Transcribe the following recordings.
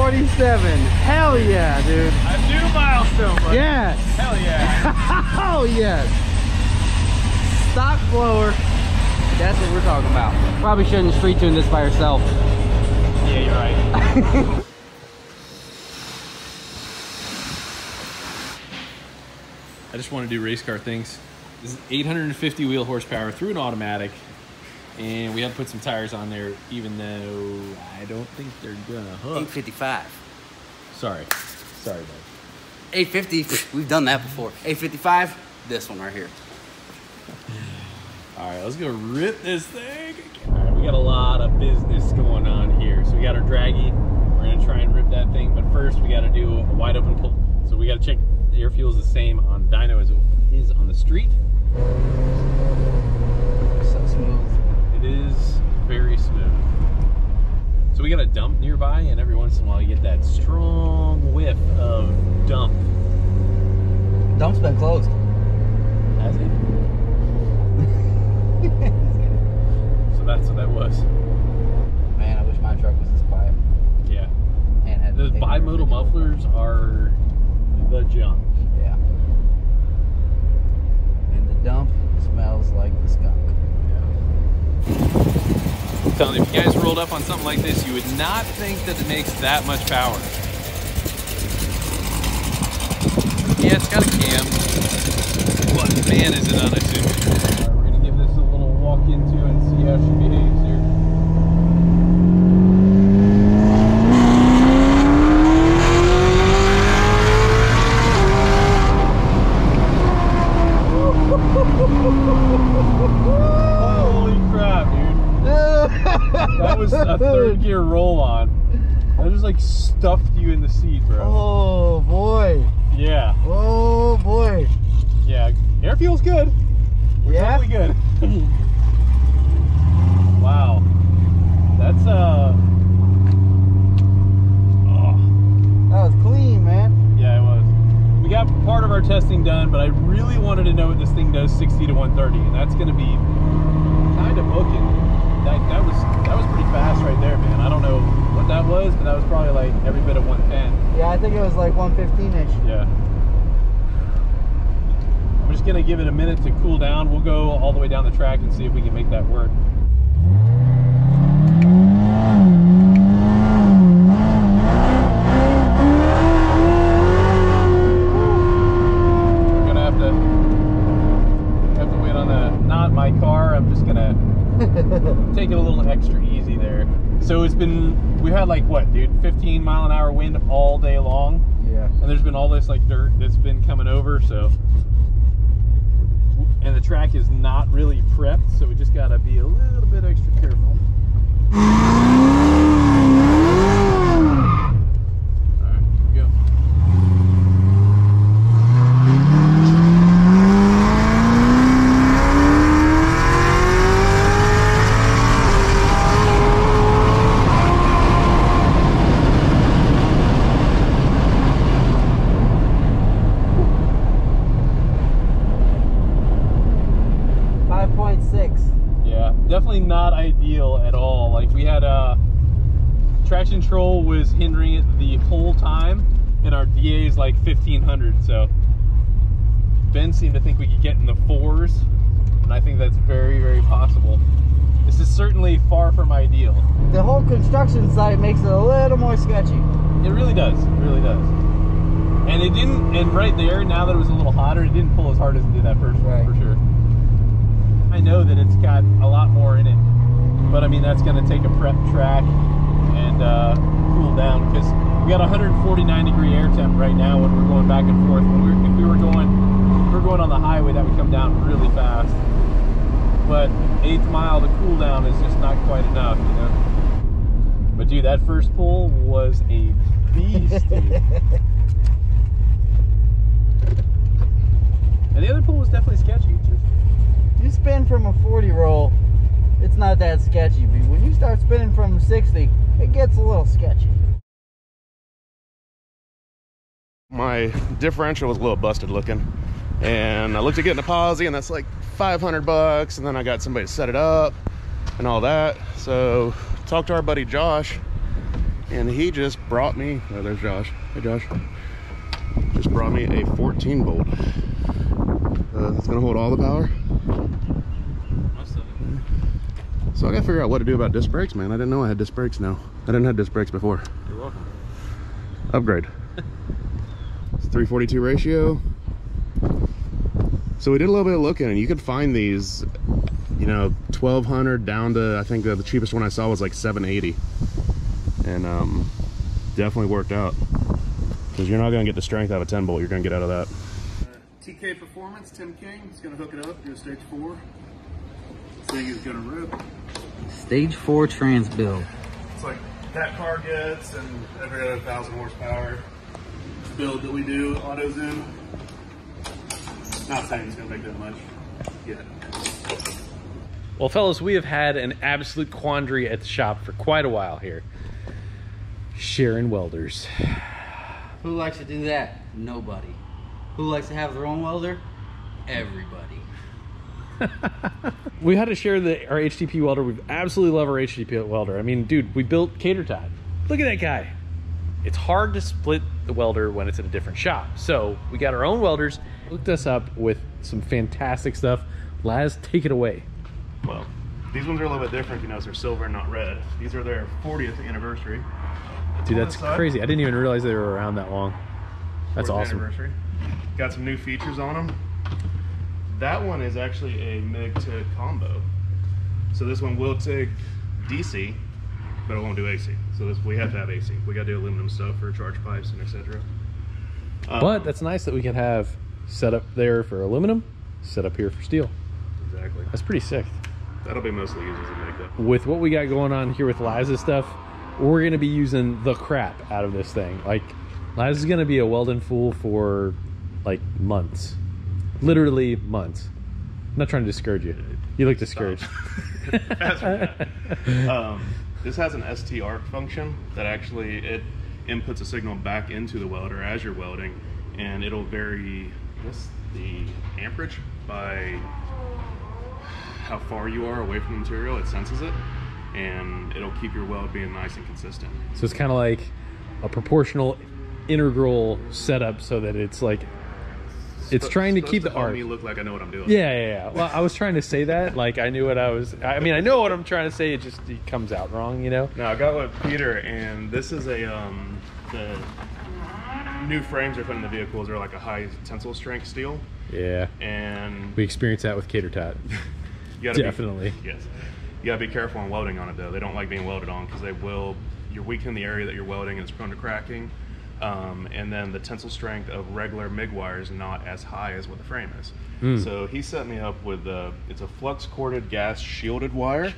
147. Hell yeah, dude. A new milestone, buddy. Yes. Hell yeah. Oh yes. Stock blower. That's what we're talking about. Probably shouldn't street tune this by yourself. Yeah, you're right. I just want to do race car things. This is 850 wheel horsepower through an automatic, and we had to put some tires on there, even though I don't think they're gonna hook. 855. Sorry, bud. 850. We've done that before. 855. This one right here. All right, let's go rip this thing. All right, we got a lot of business going on here. So we got our draggy. We're gonna try and rip that thing, but first we got to do a wide open pull. So we got to check the air fuel is the same on dyno as it is on the street. So smooth. It is very smooth. So we got a dump nearby, and every once in a while you get that strong whiff of dump. Dump's been closed. Has it? So that's what that was. Man, I wish my truck was this quiet. Yeah. And had Those bimodal mufflers are the junk. Yeah. And the dump smells like the skunk. I'm telling you, if you guys rolled up on something like this, you would not think that it makes that much power. Yeah, it's got a cam, but man, is it unassuming. All right, we're gonna give this a little walk into and see how she behaves here. Holy crap, dude. That was a third gear roll on. That just like stuffed you in the seat, bro. Oh boy. Yeah. Oh boy. Yeah. Air fuel's good. We're totally good. Wow. That's That was clean, man. yeah, it was. We got part of our testing done, but I really wanted to know what this thing does 60 to 130, and that's going to be kind of booking. That was pretty fast right there, man. I don't know what that was, but that was probably like every bit of 110. Yeah, I think it was like 115-ish. Yeah. I'm just going to give it a minute to cool down. We'll go all the way down the track and see if we can make that work. Take it a little extra easy there. So it's been, we had like what, dude, 15 mile an hour wind all day long. Yeah. And there's been all this like dirt that's been coming over, so. And the track is not really prepped, so we just gotta be a little bit extra careful. Alright, here we go. Definitely not ideal at all. Like we had traction control was hindering it the whole time, and our DA is like 1500. So Ben seemed to think we could get in the 4s, and I think that's very, very possible. This is certainly far from ideal. The whole construction site makes it a little more sketchy. It really does. It really does. And it didn't. And right there, now that it was a little hotter, it didn't pull as hard as it did that first one, for sure. I know that it's got a lot more in it, but I mean that's going to take a prep track and cool down, because we got 149-degree air temp right now when we're going back and forth. If we were going on the highway, that would come down really fast. But 8th mile, the cool down is just not quite enough, you know. But dude, that first pull was a beast, dude. And the other pull was definitely sketchy. You spin from a 40 roll, it's not that sketchy, but when you start spinning from 60, it gets a little sketchy. My differential was a little busted looking, and I looked at getting a posi, and that's like $500, and then I got somebody to set it up and all that. So talked to our buddy Josh, and he just brought me, oh, there's Josh. Hey, Josh. Just brought me a 14 bolt. It's gonna hold all the power. Most of it. So I gotta figure out what to do about disc brakes, man. I didn't know I had disc brakes now. I didn't have disc brakes before. You're welcome. Upgrade. It's 342 ratio. So we did a little bit of looking, and you could find these, you know, 1200 down to, I think the cheapest one I saw was like 780. And definitely worked out. Because you're not going to get the strength out of a 10 bolt, you're going to get out of that. TK Performance, Tim King, he's going to hook it up, do a stage 4. This thing is going to rip. Stage 4 trans build. It's like that car gets and every other 1,000 horsepower build that we do, AutoZoom. Not saying it's going to make that much yet. Well, fellas, we have had an absolute quandary at the shop for quite a while here. Sharing welders. Who likes to do that? Nobody. Who likes to have their own welder? Everybody. We had to share our HTP welder. We absolutely love our HTP welder. I mean, dude, we built Pt.2. Look at that guy. It's hard to split the welder when it's at a different shop. So we got our own welders, hooked us up with some fantastic stuff. Laz, take it away. Well, these ones are a little bit different, you know, so they're silver and not red. These are their 40th anniversary. Dude, that's crazy. I didn't even realize they were around that long. That's awesome. Anniversary. Got some new features on them. That one is actually a MIG to combo. So this one will take DC, but it won't do AC. So we have to have AC. We got to do aluminum stuff for charge pipes and etc. But that's nice that we can have set up there for aluminum, set up here for steel. Exactly. That's pretty sick. That'll be mostly used as a MIG though. With what we got going on here with Laz's stuff, we're going to be using the crap out of this thing. Like, Laz is going to be a welding fool for like months. Literally months. I'm not trying to discourage you. You look discouraged. This has an ST arc function that actually it inputs a signal back into the welder as you're welding, and it'll vary the amperage by how far you are away from the material. It senses it, and it'll keep your weld being nice and consistent. So it's kind of like a proportional integral setup, so that it's like it's trying to keep the arc. Me look like I know what I'm doing. Yeah. Well, I was trying to say that like I knew what I was. I mean, I know what I'm trying to say. It comes out wrong, you know. Now I got with Peter, and this is the new frames they're putting in the vehicles are like a high tensile strength steel. Yeah. And we experienced that with Pt.2. Definitely. Yes. You gotta be careful on welding on it though. They don't like being welded on because you're weakening the area that you're welding, and it's prone to cracking. And then the tensile strength of regular MIG wire is not as high as what the frame is. So he set me up with it's a flux corded gas shielded wire.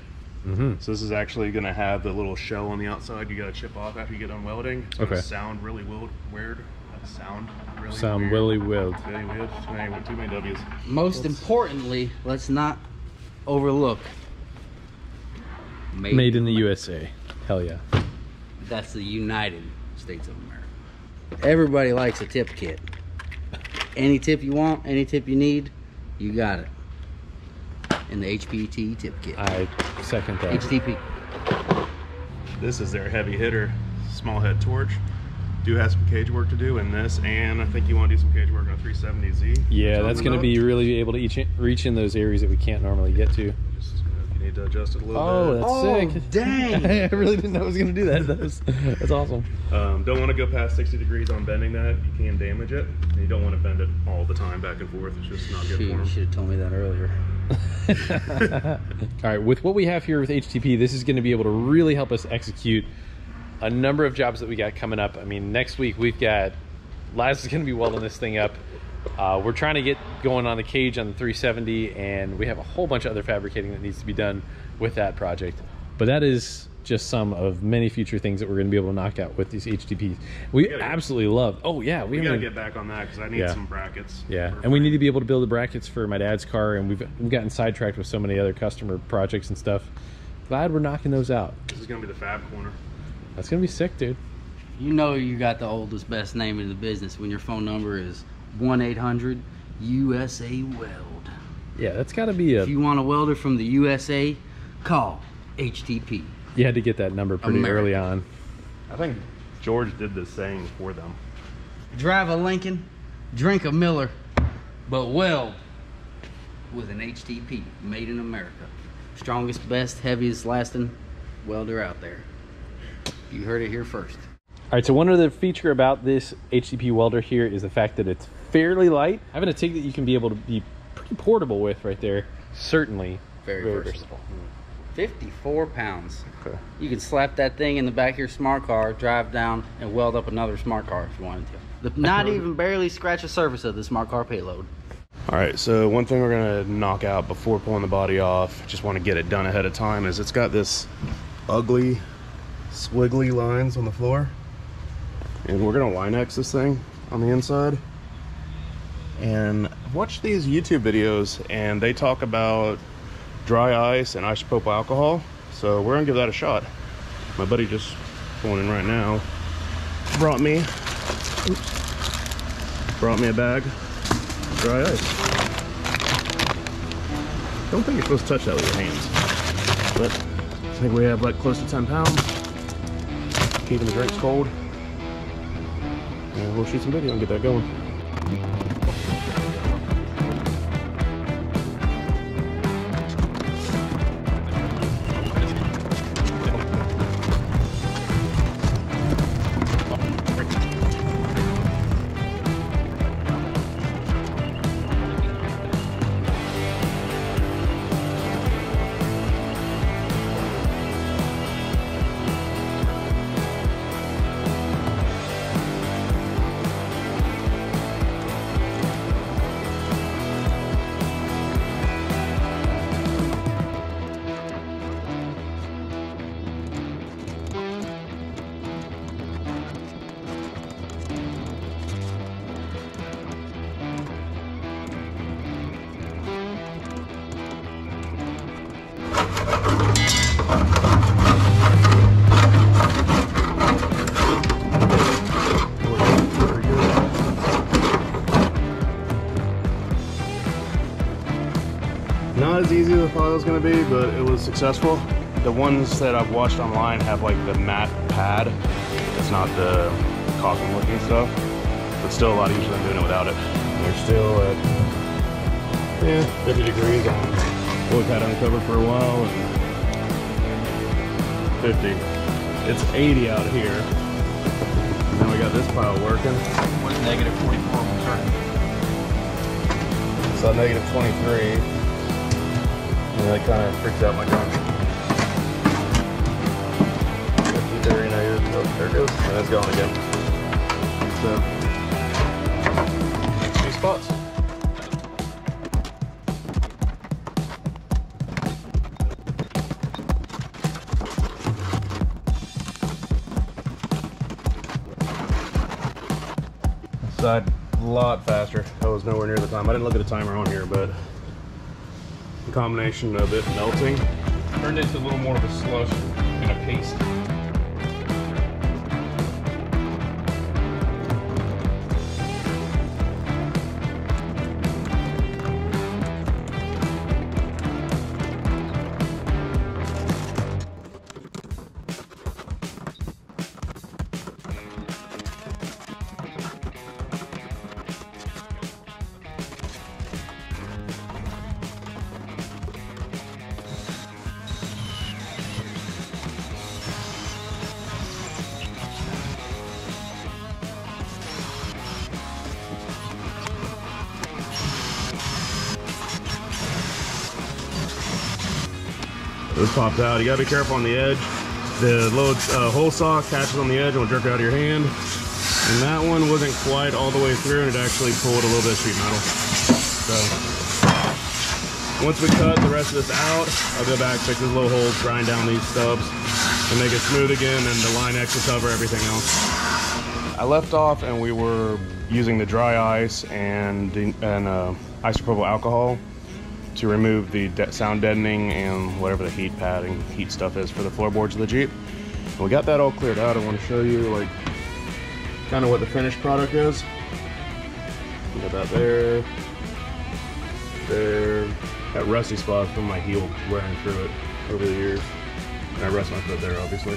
So this is actually going to have the little shell on the outside you got to chip off after you get done welding. It's going to sound really weird. Sound really weird. Too many W's. Most importantly, let's not overlook made in the USA. Hell yeah. That's the United States of America. Everybody likes a tip kit. Any tip you want, any tip you need, you got it in the HPT tip kit. I second that. HTP. This is their heavy hitter small head torch. Do have some cage work to do in this, and I think you want to do some cage work on a 370Z. Yeah, that's going to be really able to reach in those areas that we can't normally get to. Just, you need to adjust it a little bit. That's sick. Dang. I really didn't know I was going to do that. That's awesome. Don't want to go past 60 degrees on bending that. You can damage it. And you don't want to bend it all the time back and forth. It's just not good for them. You should have told me that earlier. All right, with what we have here with HTP, this is going to be able to really help us execute a number of jobs that we got coming up. I mean, next week we've got Laz is going to be welding this thing up. We're trying to get going on the cage on the 370, and we have a whole bunch of other fabricating that needs to be done with that project. But that is just some of many future things that we're going to be able to knock out with these HTPs. We absolutely love. Oh yeah, we got to get back on that because I need some brackets. Yeah, and we need to be able to build the brackets for my dad's car, and we've gotten sidetracked with so many other customer projects and stuff. Glad we're knocking those out. This is going to be the fab corner. That's going to be sick, dude. You know you got the oldest, best name in the business when your phone number is 1-800-USA-WELD. Yeah, that's got to be If you want a welder from the USA, call HTP. You had to get that number pretty early on. I think George did this saying for them. Drive a Lincoln, drink a Miller, but weld with an HTP, made in America. Strongest, best, heaviest lasting welder out there. You heard it here first. All right, so one other feature about this HTP welder here is the fact that it's fairly light. Having a TIG that you can be able to be pretty portable with right there, certainly Very versatile. 54 pounds. Okay. You can slap that thing in the back of your smart car, drive down, and weld up another smart car if you wanted to. Not even barely scratch the surface of the smart car payload. All right, so one thing we're gonna knock out before pulling the body off, just want to get it done ahead of time, is it's got this ugly squiggly lines on the floor, and we're gonna Line-X this thing on the inside. And I've watched these YouTube videos and they talk about dry ice and isopropyl alcohol, so we're gonna give that a shot. My buddy just pulling in right now brought me a bag of dry ice. Don't think you're supposed to touch that with your hands, but I think we have like close to 10 pounds. Keeping the drinks cold, and we'll shoot some video and get that going. Not as easy as I thought it was going to be, but it was successful. The ones that I've watched online have like the matte pad. It's not the caulking looking stuff, but still a lot easier than doing it without it. They're still at 50 degrees on what we've had uncovered for a while, and 50. It's 80 out here. And then we got this pile working. What's negative 44 when we started? So negative 23. And that kind of freaks out my gun. 53 negative. Oh, there it goes. And it's going again. So, 2 spots. Side a lot faster. I was nowhere near the time. I didn't look at the timer on here, but the combination of it melting Turned into a little more of a slush and a paste. This popped out. You gotta be careful on the edge. The load hole saw catches on the edge and will jerk it out of your hand. And that one wasn't quite all the way through, and it actually pulled a little bit of sheet metal. So once we cut the rest of this out, I'll go back, fix these little holes, grind down these stubs, and make it smooth again, and the Line-X will cover everything else. I left off and we were using the dry ice and isopropyl alcohol to remove the sound deadening and whatever the heat padding, heat stuff is for the floorboards of the Jeep. And we got that all cleared out. I want to show you like kind of what the finished product is. We got that there. That rusty spot from my heel wearing through it over the years. And I rest my foot there, obviously.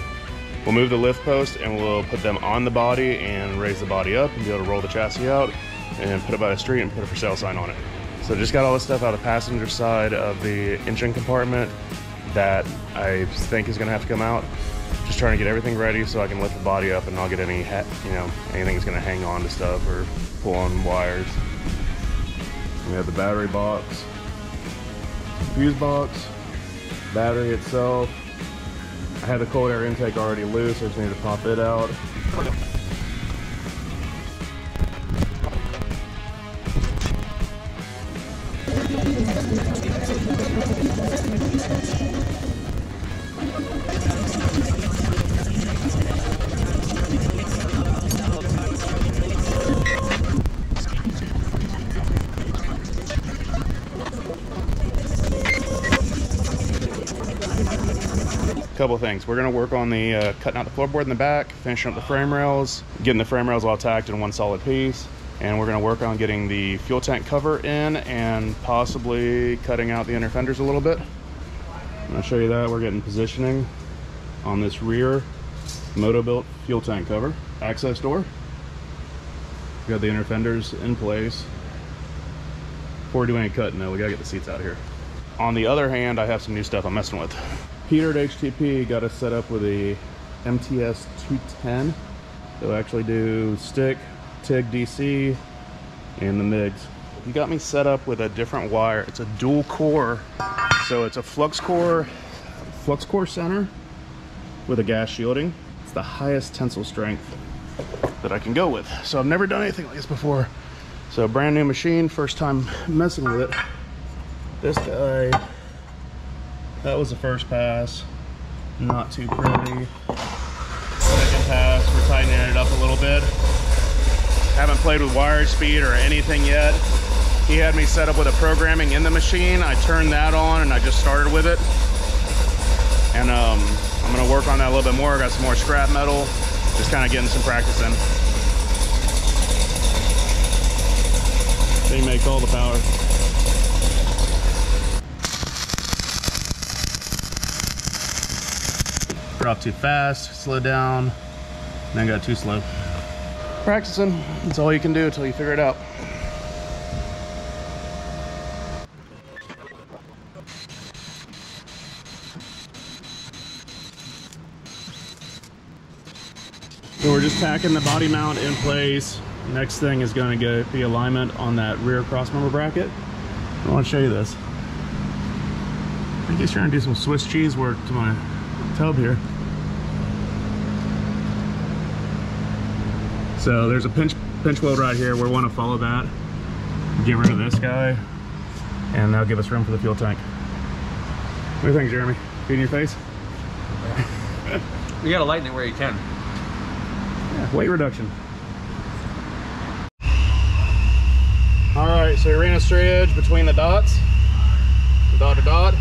We'll move the lift post and we'll put them on the body and raise the body up and be able to roll the chassis out and put it by the street and put a for sale sign on it. So just got all this stuff out of the passenger side of the engine compartment that I think is gonna have to come out. Just trying to get everything ready so I can lift the body up and not get any, anything that's gonna hang on to stuff or pull on wires. We have the battery box, fuse box, battery itself. I had the cold air intake already loose, I just need to pop it out. Couple things. We're going to work on the cutting out the floorboard in the back, finishing up the frame rails, getting the frame rails all tacked in one solid piece, and we're going to work on getting the fuel tank cover in and possibly cutting out the inner fenders a little bit. I'm going to show you that. We're getting positioning on this rear Moto-Built fuel tank cover. Access door. We got the inner fenders in place. Before we do any cutting though, we got to get the seats out of here. On the other hand, I have some new stuff I'm messing with. Peter at HTP got us set up with a MTS 210. They'll actually do stick, TIG DC, and the MIGs. He got me set up with a different wire. It's a dual core, so it's a flux core center with a gas shielding. It's the highest tensile strength that I can go with. So I've never done anything like this before. So brand new machine, first time messing with it. This guy, that was the first pass. Not too pretty. Second pass, we're tightening it up a little bit. Haven't played with wire speed or anything yet. He had me set up with a programming in the machine. I turned that on and I just started with it. And I'm gonna work on that a little bit more. I got some more scrap metal. Just kind of getting some practice in. Thing makes all the power. Drop too fast, slow down, then got too slow. Practicing, that's all you can do until you figure it out. So we're just tacking the body mount in place. Next thing is going to be alignment on that rear crossmember bracket. I want to show you this. I think he's trying to do some Swiss cheese work to my tub here. So there's a pinch weld right here. We want to follow that, get rid of this guy, and that'll give us room for the fuel tank. What do you think, Jeremy? Feed in your face? You gotta lighten it where you can. Yeah, weight reduction. All right, so we ran a straight edge between the dots, dot to dot,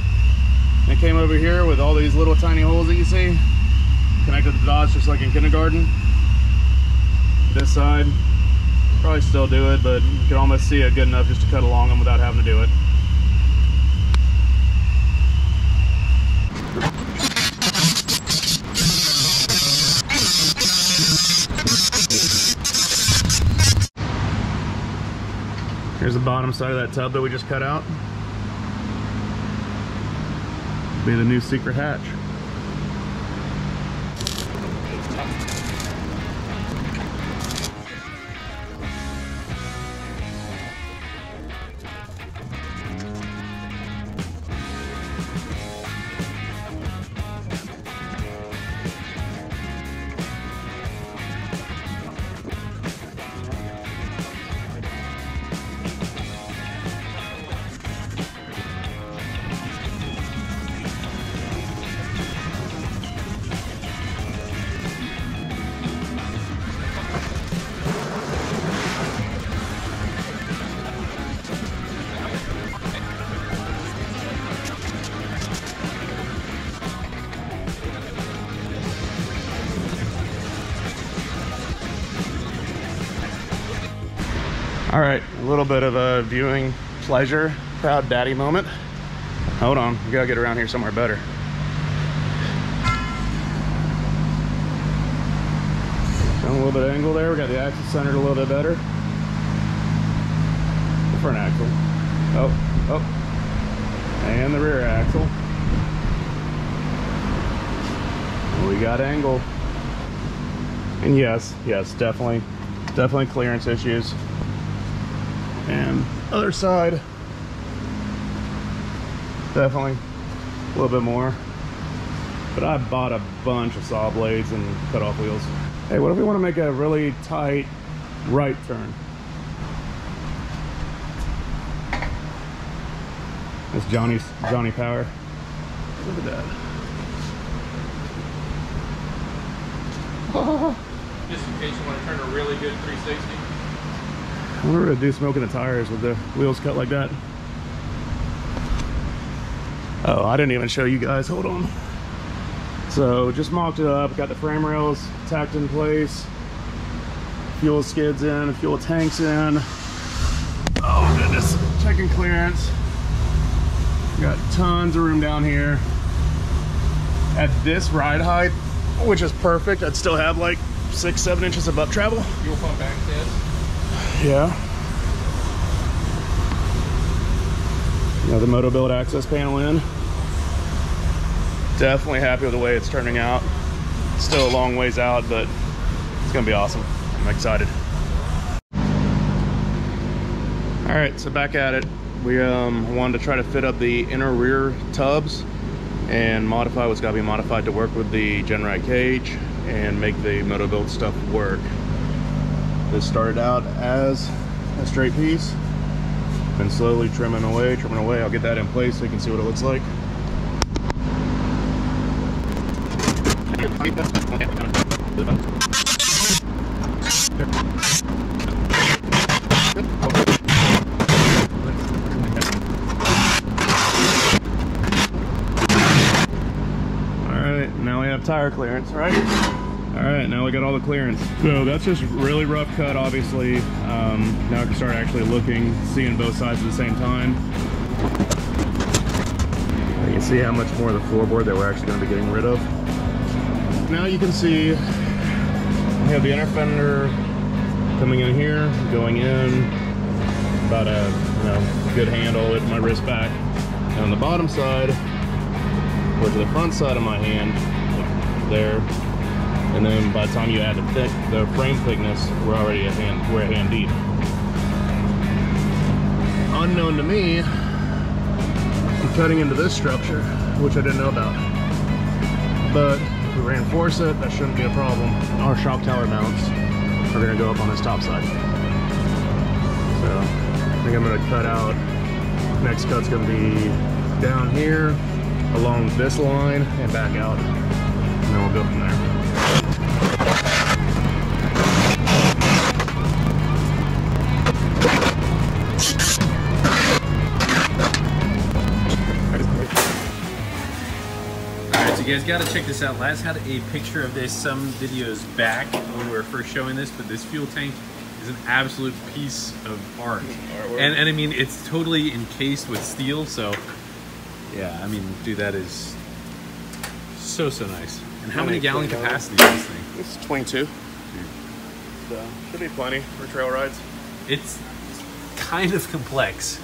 and came over here with all these little tiny holes that you see, connected the dots just like in kindergarten. This side, probably still do it, but you can almost see it good enough just to cut along them without having to do it. Here's the bottom side of that tub that we just cut out. Be the new secret hatch. All right, a little bit of a viewing pleasure, proud daddy moment. Hold on, we gotta get around here somewhere better. little bit of angle there. We got the axle centered a little bit better. The front axle. Oh. And the rear axle. We got angle. And yes, definitely clearance issues. And other side, definitely a little bit more. But I bought a bunch of saw blades and cut off wheels. Hey, what if we want to make a really tight right turn? That's Johnny Power. Look at that. Just in case you want to turn a really good 360. I wonder what to do smoking the tires with the wheels cut like that. Oh, I didn't even show you guys. Hold on. So just mocked it up, got the frame rails tacked in place, fuel skids in, fuel tanks in. Oh goodness, checking clearance. Got tons of room down here. At this ride height, which is perfect, I'd still have like 6-7 inches of up travel. Fuel pump access. Yeah. The Moto Build access panel in. Definitely happy with the way it's turning out. Still a long ways out, but it's gonna be awesome. I'm excited. All right, so back at it. We wanted to try to fit up the inner rear tubs and modify what's gotta be modified to work with the Genride cage and make the Moto Build stuff work. This started out as a straight piece. Been slowly trimming away. I'll get that in place so you can see what it looks like. Alright, now we have tire clearance, right? Alright, now we got all the clearance. So that's just really rough cut, obviously. Now I can start actually looking, seeing both sides at the same time. You can see how much more of the floorboard that we're actually going to be getting rid of. Now you can see we have the inner fender coming in here, going in about a good handle with my wrist back. And on the bottom side, or to the front side of my hand, there. And then by the time you add the frame thickness, we're already a hand deep. Unknown to me, I'm cutting into this structure, which I didn't know about. But if we reinforce it, that shouldn't be a problem. Our shock tower mounts are gonna go up on this top side. So I think I'm gonna cut out, next cut's gonna be down here, along this line, and back out. And then we'll go from there. You guys gotta check this out. Laz had a picture of this some videos back when we were first showing this, but this fuel tank is an absolute piece of art. And I mean, it's totally encased with steel, so yeah, I mean, dude, that is so nice. And how many gallon capacity is this thing? It's 22. So should be plenty for trail rides. It's kind of complex.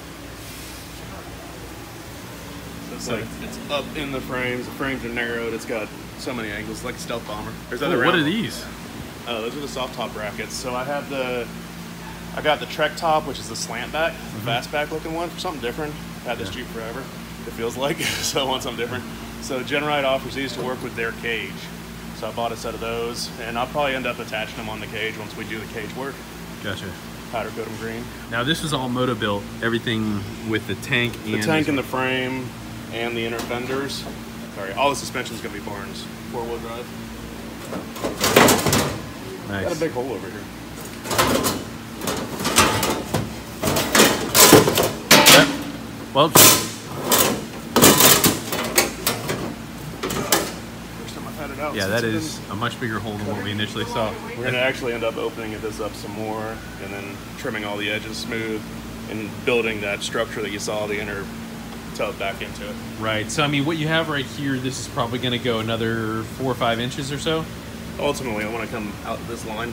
It's like it's up in the frames are narrowed, it's got so many angles, like a stealth bomber. There's other what are these? Oh, those are the soft top brackets. So I got the Trek top, which is the slant back, the fastback looking one, for something different. I've had this Jeep forever, it feels like, so I want something different. So Genride offers these to work with their cage. So I bought a set of those, and I'll probably end up attaching them on the cage once we do the cage work. Gotcha. Powder coat them green. Now this is all Moto built, everything with the tank and the tank and the frame. And the inner fenders. Sorry, all the suspension's gonna be Barnes 4-wheel drive. Nice. Got a big hole over here. Yep. Well, first time I've had it out. Yeah, that is a much bigger hole than what we initially saw. We're gonna actually end up opening this up some more, and then trimming all the edges smooth, and building that structure that you saw, the inner tub back into it. Right, so I mean what you have right here, this is probably going to go another 4 or 5 inches or so. Ultimately, I want to come out this line.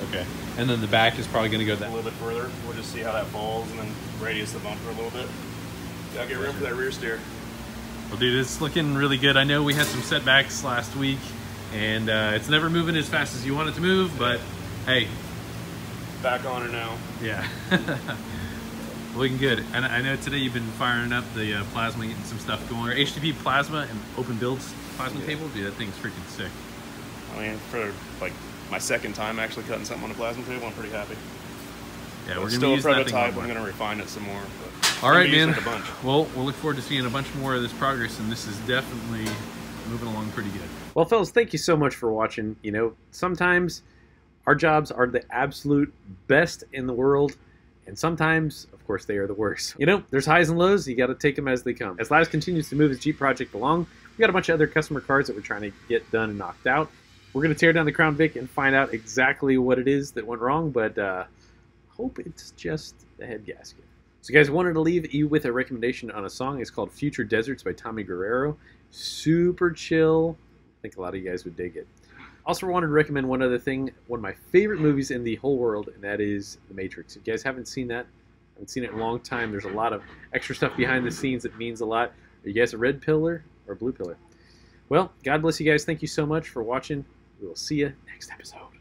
Okay. And then the back is probably going to go A that. little bit further. We'll just see how that falls and then radius the bumper a little bit. Gotta get room for that rear steer. Well, dude, it's looking really good. I know we had some setbacks last week, and it's never moving as fast as you want it to move, but hey. Back on her now. Yeah. Looking good. And I know today you've been firing up the plasma, getting some stuff going. Our HTP plasma and open builds plasma table, dude, that thing's freaking sick. I mean, for like my second time actually cutting something on a plasma table, I'm pretty happy. Yeah, we're still gonna a use that thing prototype. more. I'm gonna refine it some more. But all right, man. A bunch. Well, we'll look forward to seeing a bunch more of this progress, and this is definitely moving along pretty good. Well, fellas, thank you so much for watching. You know, sometimes our jobs are the absolute best in the world, and sometimes, of course, they are the worst. You know, there's highs and lows. You got to take them as they come. As Laz continues to move his Jeep project along, we got a bunch of other customer cars that we're trying to get done and knocked out. We're going to tear down the Crown Vic and find out exactly what it is that went wrong, but hope it's just the head gasket. So guys, I wanted to leave you with a recommendation on a song. It's called Future Deserts by Tommy Guerrero. Super chill. I think a lot of you guys would dig it. Also wanted to recommend one other thing, one of my favorite movies in the whole world, and that is The Matrix. If you guys haven't seen that, I haven't seen it in a long time. There's a lot of extra stuff behind the scenes that means a lot. Are you guys a red pillar or blue pillar? Well, God bless you guys. Thank you so much for watching. We will see you next episode.